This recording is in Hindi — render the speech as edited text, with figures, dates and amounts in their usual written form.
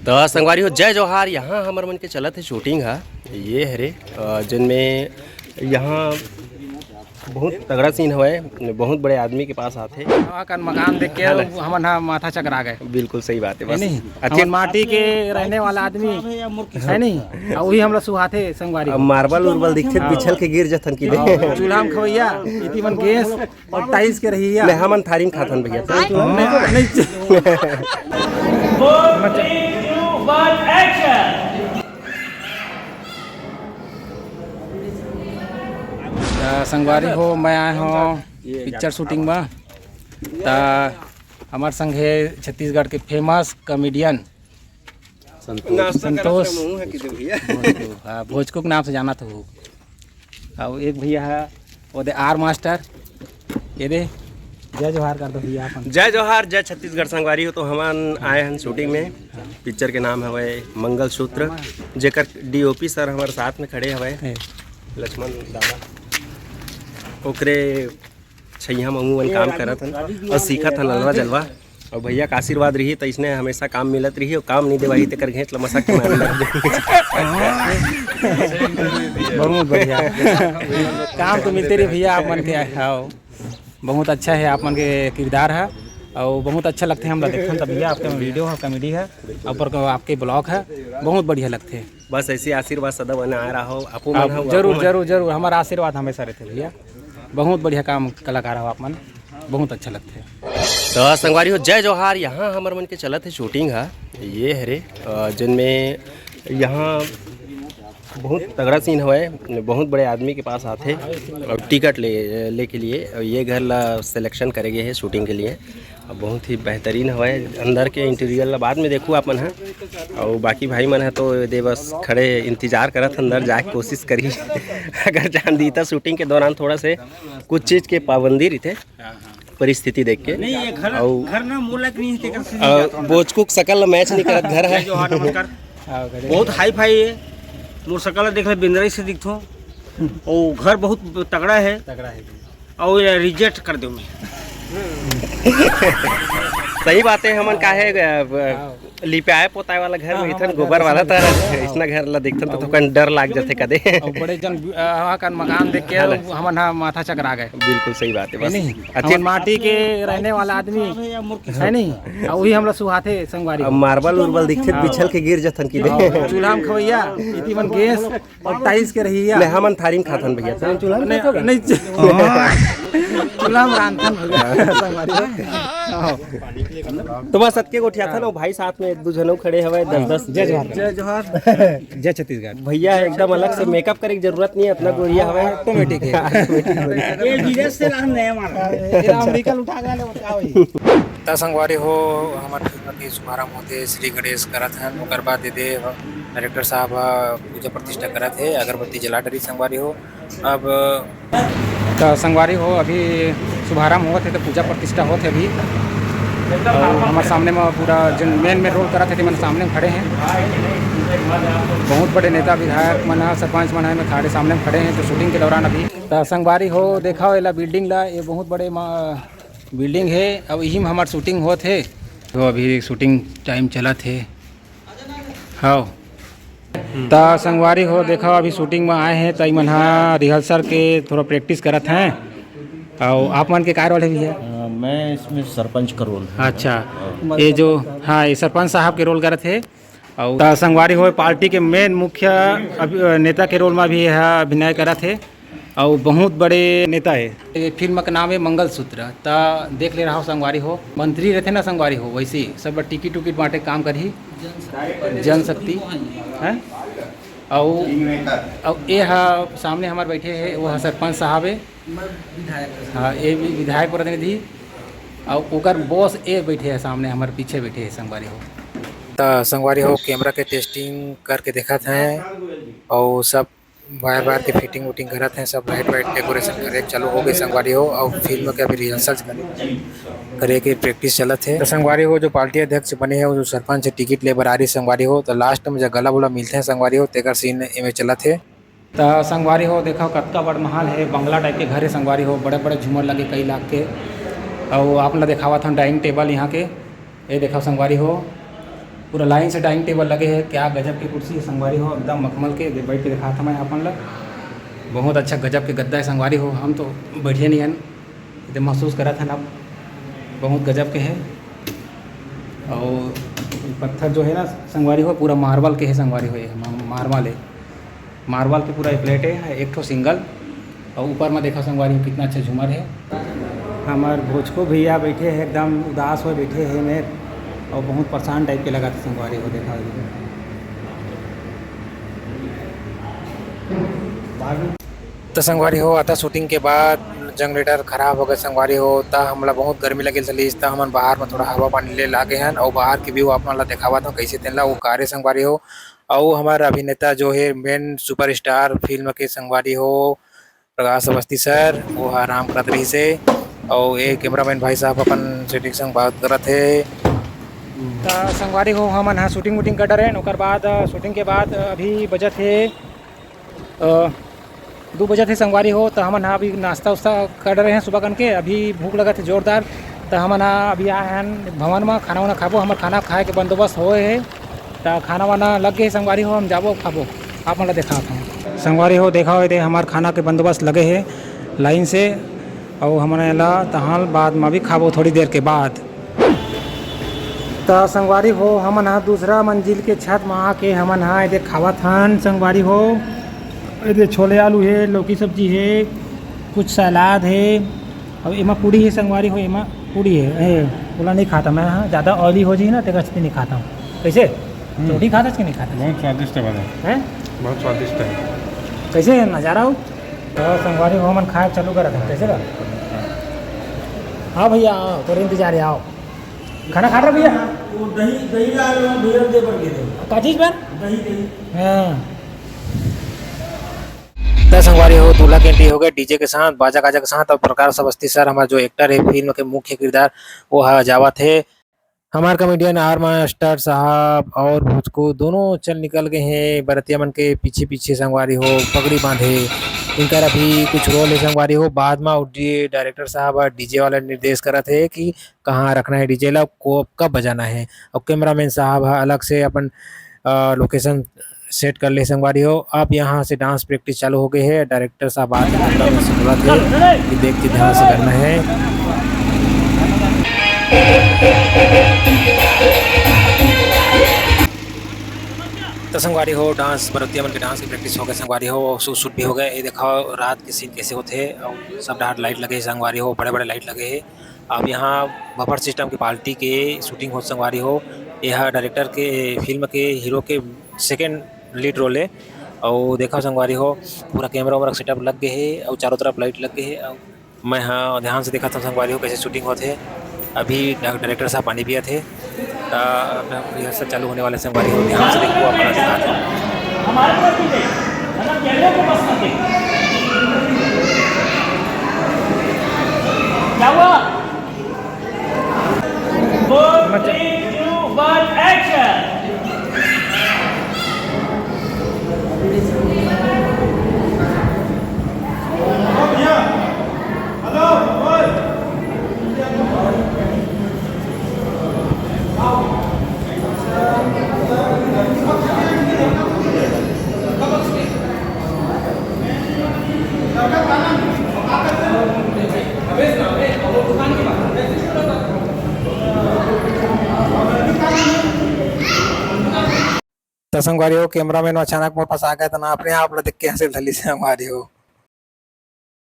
तो संगवारी हो जय जोहार। यहाँ हमर मन के चलत है शूटिंग है ये हरे जिनमें यहाँ बहुत तगड़ा सीन है। बहुत बड़े आदमी के पास आते कर मकान देख के हमन माथा चकरा गए। बिल्कुल सही बात है। बस नहीं अच्छे माटी के रहने वाला आदमी है नहीं, वही हम लोग सुहाते संगवारी मार्बल उर्बल दिखते बिछल के गिर जथन की चूल्हा में खवैया इति मन गैस और टाइल्स के रही है हमन थारी खाथन भैया। संगवारी हो मैं आए हो पिक्चर शूटिंग में। तो हमार संग है छत्तीसगढ़ के फेमस कॉमेडियन संतोष भोजको के नाम से जाना था वो। और एक भैया है वो दे आर मास्टर। ये दे जय जोहार कर दो भैया। जय जोहार जय छत्तीसगढ़। संगवारी हो तो हम आए हैं शूटिंग में। पिक्चर के नाम है मंगलसूत्र, जेकर DOP सर हमारे साथ में खड़े हवे लक्ष्मण दादा। ओकरे छैया ममून काम करत हन और सीखत हन अलवा जलवा। और भैया का आशीर्वाद रही तो इसने हमेशा काम मिलत रही और काम नहीं देवाही तो कर घेच लमसक के मारे लग बहुत बढ़िया काम तो मिलते रहे भैया। आप मन के आओ बहुत अच्छा है, आप मन के किरदार है और बहुत अच्छा लगते हैं हम लोग देखते हैं। तब भैया आपका वीडियो है, कॉमेडी है, ऊपर आपके ब्लॉग है, बहुत बढ़िया लगते हैं। बस ऐसी आशीर्वाद सदा बने आ रहा हो। आप जरूर जरूर जरूर हमारा आशीर्वाद हमेशा रहते भैया। बहुत बढ़िया काम कलाकार हो आप मन, बहुत अच्छा लगते हैं। तो संगवारी हो जय जोहार। यहाँ हमर मन के चलत है शूटिंग है ये हरे जिनमें यहाँ बहुत तगड़ा सीन है। बहुत बड़े आदमी के पास आते और टिकट ले के लिए ये घर ला सिलेक्शन करेंगे है शूटिंग के लिए। बहुत ही बेहतरीन है। अंदर के इंटीरियर ला बाद में देखूँ आप मन है और बाकी भाई मन है तो दे बस खड़े इंतजार करत अंदर जाके कोशिश करी। अगर जान दी था शूटिंग के दौरान थोड़ा से कुछ चीज़ के पाबंदी रहते परिस्थिति देख के बोचकुक सकल मैच नहीं करत घर है। बहुत हाई फाई है मोर सकल देख ले बिंदरई से दिखथो और घर बहुत तगड़ा है और रिजेक्ट कर दो मैं। सही बात है। हमन काहे लिपाए पोताए वाला घर में इथन गोबर वाला था इसना घर ला देखथन तो थोड़ा डर लाग जाते कदे। बड़े जन कर मकान देख के हमन माथा चकरा गए। बिल्कुल सही बात है। बस नहीं अच्छे माटी के रहने वाला आदमी है नहीं, वही हम लोग सुहाते संगवारी मार्बल उर्बल दिखते बिछल के गिर जथन की चूल्हा में खवैया इति मन गैस और टाइल्स के रही है हमन थारी खाथन भैया। चूल्हा नहीं चूल्हा में रांधन तो बस सत्के गोठिया था ना भाई साथ में एक दो जनों खड़े हवे 10-10। जय जोहार जय जोहार जय छत्तीसगढ़। भैया एकदम अलग से मेकअप करे की जरूरत नहीं है, अपना गोरिया हवे ऑटोमेटिक है। ये विदेश से लान नहीं हमारा ये अमेरिका उठा गए बताओ। ता संगवारी हो हमारे फिल्म के शुभारंभ होते श्री गणेश करत हैं। ओकर बाद दे डायरेक्टर साहब पूजा प्रतिष्ठा करत है, अगरबत्ती जला डरी संगवारी हो। अब तो संगवारी हो अभी शुभारंभ होते तो पूजा प्रतिष्ठा होते अभी। हमारे सामने में पूरा जिन मेन रोल करा थे मैंने सामने में खड़े हैं। बहुत बड़े नेता विधायक मन सरपंच मन में खड़े सामने में खड़े हैं तो शूटिंग के दौरान अभी तो संगवारी हो देखा एला बिल्डिंग ला ये बहुत बड़े बिल्डिंग है। अब यही में हमारे शूटिंग हो थे तो अभी शूटिंग टाइम चला थे। हाँ तो संगवारी हो देखा अभी शूटिंग में आए हैं तो मन रिहर्सल के थोड़ा प्रैक्टिस करत हैं। और आप मन के काय रोल है भैया? मैं इसमें सरपंच का रोल है। अच्छा ये जो हाँ ये सरपंच साहब के रोल करत है। और संगवारी हो पार्टी के मेन मुख्य नेता के रोल में भी है अभिनय करत है और बहुत बड़े नेता है। ये फिल्म का नाम है मंगलसूत्र। तो देख ले रहा हो संगवारी हो मंत्री रहते ना संगवारी हो वैसे सब टिकट उकिट बांटे काम करी जनशक्ति है। और ये सामने हमारे बैठे हैं वो सरपंच साहब है, हाँ ये विधायक प्रतिनिधि और ओकर बॉस ए बैठे हैं सामने हमारे पीछे बैठे हैं संगवारी हो। तो संगवारी हो कैमरा के टेस्टिंग करके देखा था और सब वायर वायर के फिटिंग वुटिंग करत हैं, सब लाइट वाइट डेकोरेशन करे चालू हो गई संगवारी हो। और फिल्म के अभी रिहर्सल करे के प्रैक्टिस चलत है। तो संगवारी हो जो पार्टी अध्यक्ष बने हैं वो जो सरपंच से टिकट ले बर आ रही संगवारी हो तो लास्ट में जब गला बुला मिलते हैं संगवारी हो तेकर सीन में चलत है। तो संगवारी हो देखो कतका बड़ महल है, बंगला टाइप के घर है संगवारी हो, बड़े बड़े झूमर लगे कई लाख के। और आपने देखावा था डाइनिंग टेबल यहाँ के ये देखा संगवारी हो पूरा लाइन से डाइनिंग टेबल लगे हैं, क्या गजब की कुर्सी है संगवारी हो, एकदम मखमल के बैठ के दिखा था मैं अपन लग। बहुत अच्छा गजब के गद्दा है संगवारी हो, हम तो बैठे नहीं हैं, इतने महसूस करा था ना, बहुत गजब के है। और पत्थर जो है ना संगवारी हो पूरा मार्बल के है संगवारी हो, ये मार्बल है, मार्बल के पूरा प्लेट है, एक ठो सिंगल। और ऊपर में देखा संगवारी हो कितना अच्छा झूमर है। हमारे भोजको भैया बैठे हैं एकदम उदास हो बैठे हैं मैं, और बहुत परेशान टाइप के लगा था संगवारी हो देखा। तो संगवारी हो आता शूटिंग के बाद जनरेटर खराब हो गए संगवारी हो, ता हमला बहुत गर्मी लगे चली, ता हमन बाहर में थोड़ा हवा पानी ले लागे हैं। और बाहर के व्यू आप मन ला दिखावा था कैसे तेला वो कार्य संगवारी हो। और हमारा अभिनेता जो है मेन सुपरस्टार फिल्म के संगवारी हो प्रकाश अवस्थी सर, वो आराम करत रही से। और ये कैमरामैन भाई साहब अपन शूटिंग संग बात करत है। तो संगवारी हो हमन हाँ शूटिंग वूटिंग कर रहे हैं, ओकर बाद शूटिंग के बाद अभी बजट है 2 बजे थे संगवारी हो। तो हमन हाँ अभी नाश्ता उस्ता कर रहे हैं सुबह कन के, अभी भूख लगा थे जोरदार। तो हमन हाँ अभी आए हैं भवन में खाना वाना खाबो, हमारे खाना खाए के बंदोबस्त होए है। तो खाना वाना लग गए संगवारी हो, हम जाबो खाबो, आप मतलब देखा था संगवारी हो देखा हो दे हमारे खाना के बंदोबस्त लगे है लाइन से। और हमारे ला तहाल बाद में भी खाबो थोड़ी देर के बाद। तो संगवारी हो हमन हाँ दूसरा मंजिल के छत में आके हमन हाँ ये खावा थान संगवारी हो। ये छोले आलू है, लौकी सब्जी है, कुछ सलाद है, और एमा पूड़ी है संगवारी हो, एमा पूड़ी है। बोला नहीं खाता मैं, हाँ ज़्यादा ऑयली हो जाए ना तो अच्छी नहीं खाता हूँ। कैसे रोटी खाता कि नहीं खाता? बहुत स्वादिष्ट है, बहुत स्वादिष्ट है। कैसे नज़ारा हो? तो संगवारी हो मन खाए चालू करा था कैसे का? हाँ भैया आओ, थोड़े इंतजार है, आओ खाना खा रहे भैया। दही ला भैया दे पर के दो का चीज़ पर दही हाँ। तो संगवारी हो दूल्हा की एंट्री हो गए डीजे के साथ, बाजा गाजा के साथ। और प्रकाश अवस्थी सर हमारा जो एक्टर है फिल्म के मुख्य किरदार वो जावा थे। हमारे कॉमेडियन आर मास्टर साहब और भोजको दोनों चल निकल गए हैं बरतिया मन के पीछे पीछे संगवारी हो, पगड़ी बांधे। इनका अभी कुछ रोल है संगवारी हो। बाद में डायरेक्टर साहब डीजे वाला निर्देश करा थे कि कहाँ रखना है डीजे ला, को कब बजाना है। और कैमरामैन साहब अलग से अपन लोकेशन सेट कर ले संगवारी हो। अब यहाँ से डांस प्रैक्टिस चालू हो गई है। डायरेक्टर साहब आज बोला थे कि देख के ध्यान से करना है। तो संगवारी हो डांस बरतिया मन के डांस की प्रैक्टिस हो गए संगवारी हो, शूट भी हो गए। ये देखो रात के सीन कैसे होते हैं, और सब डार्क लाइट लगे संगवारी हो, बड़े बड़े लाइट लगे हैं। अब यहाँ बफर सिस्टम की पार्टी के शूटिंग हो संगवारी हो। यह डायरेक्टर के फिल्म के हीरो के सेकेंड लीड रोल है। और देखा संगवारी हो पूरा कैमरा वैमरा सेटअप लग गए है, और चारों तरफ लाइट लग गए है। और मैं हाँ ध्यान से देखा था संगवारी हो कैसे शूटिंग होते है। अभी डायरेक्टर साहब पानी पिया थे, रिहर्सल चालू होने वाले संगवारी हो, ध्यान से देखो अपना दिखा था। क्या हुआ? तो संगवारी हो कैमरामैन अचानक मोर पास आ गया तो ना अपने आप देख के हंसे धली से हमारी हो।